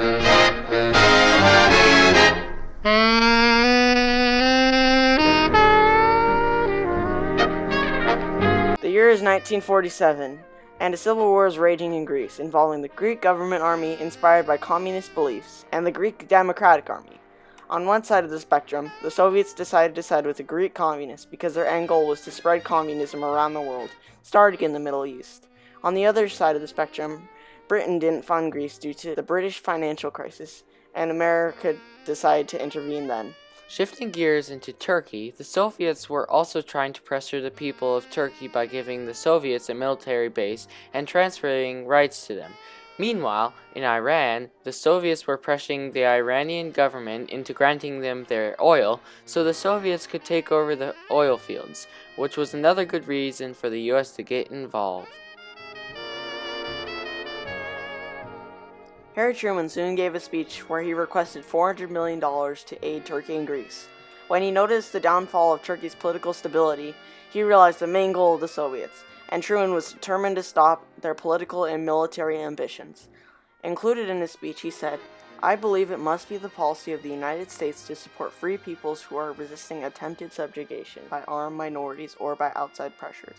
The year is 1947, and a civil war is raging in Greece, involving the Greek government army inspired by communist beliefs and the Greek Democratic Army. On one side of the spectrum, the Soviets decided to side with the Greek communists because their end goal was to spread communism around the world, starting in the Middle East. On the other side of the spectrum, Britain didn't fund Greece due to the British financial crisis, and America decided to intervene then. Shifting gears into Turkey, the Soviets were also trying to pressure the people of Turkey by giving the Soviets a military base and transferring rights to them. Meanwhile, in Iran, the Soviets were pressuring the Iranian government into granting them their oil so the Soviets could take over the oil fields, which was another good reason for the US to get involved. Harry Truman soon gave a speech where he requested $400 million to aid Turkey and Greece. When he noticed the downfall of Turkey's political stability, he realized the main goal of the Soviets, and Truman was determined to stop their political and military ambitions. Included in his speech, he said, "I believe it must be the policy of the United States to support free peoples who are resisting attempted subjugation by armed minorities or by outside pressures."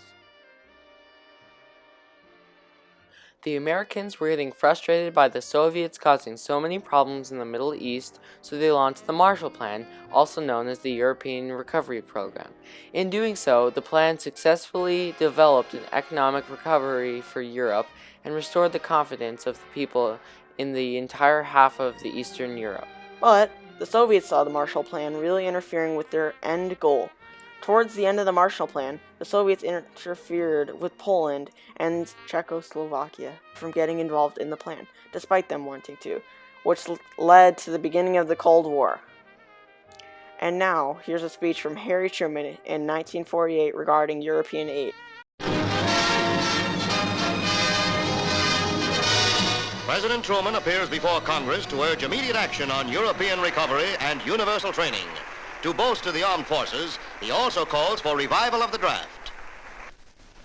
The Americans were getting frustrated by the Soviets causing so many problems in the Middle East, so they launched the Marshall Plan, also known as the European Recovery Program. In doing so, the plan successfully developed an economic recovery for Europe and restored the confidence of the people in the entire half of the Eastern Europe. But the Soviets saw the Marshall Plan really interfering with their end goal. Towards the end of the Marshall Plan, the Soviets interfered with Poland and Czechoslovakia from getting involved in the plan, despite them wanting to, which led to the beginning of the Cold War. And now, here's a speech from Harry Truman in 1948 regarding European aid. President Truman appears before Congress to urge immediate action on European recovery and universal training. To bolster the armed forces, he also calls for revival of the draft.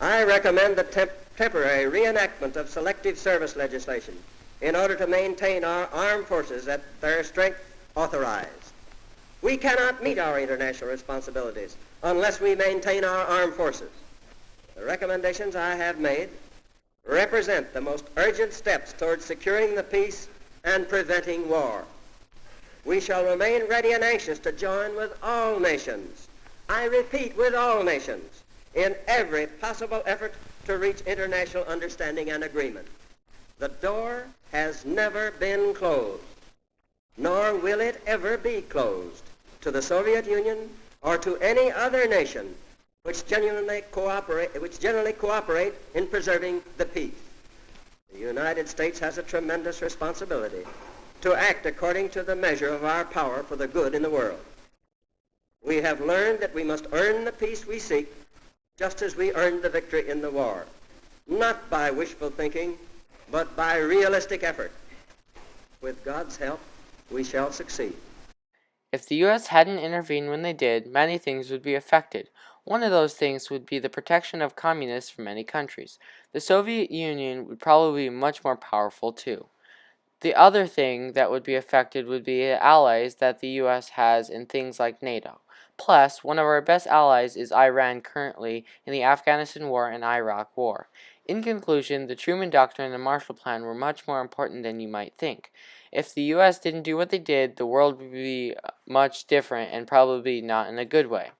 I recommend the temporary reenactment of selective service legislation in order to maintain our armed forces at their strength authorized. We cannot meet our international responsibilities unless we maintain our armed forces. The recommendations I have made represent the most urgent steps towards securing the peace and preventing war. We shall remain ready and anxious to join with all nations, I repeat, with all nations, in every possible effort to reach international understanding and agreement. The door has never been closed, nor will it ever be closed to the Soviet Union or to any other nation which generally cooperate in preserving the peace. The United States has a tremendous responsibility to act according to the measure of our power for the good in the world. We have learned that we must earn the peace we seek just as we earned the victory in the war, not by wishful thinking, but by realistic effort. With God's help, we shall succeed. If the U.S. hadn't intervened when they did, many things would be affected. One of those things would be the protection of communists from many countries. The Soviet Union would probably be much more powerful too. The other thing that would be affected would be allies that the U.S. has in things like NATO. Plus, one of our best allies is Iran currently in the Afghanistan War and Iraq War. In conclusion, the Truman Doctrine and the Marshall Plan were much more important than you might think. If the U.S. didn't do what they did, the world would be much different and probably not in a good way.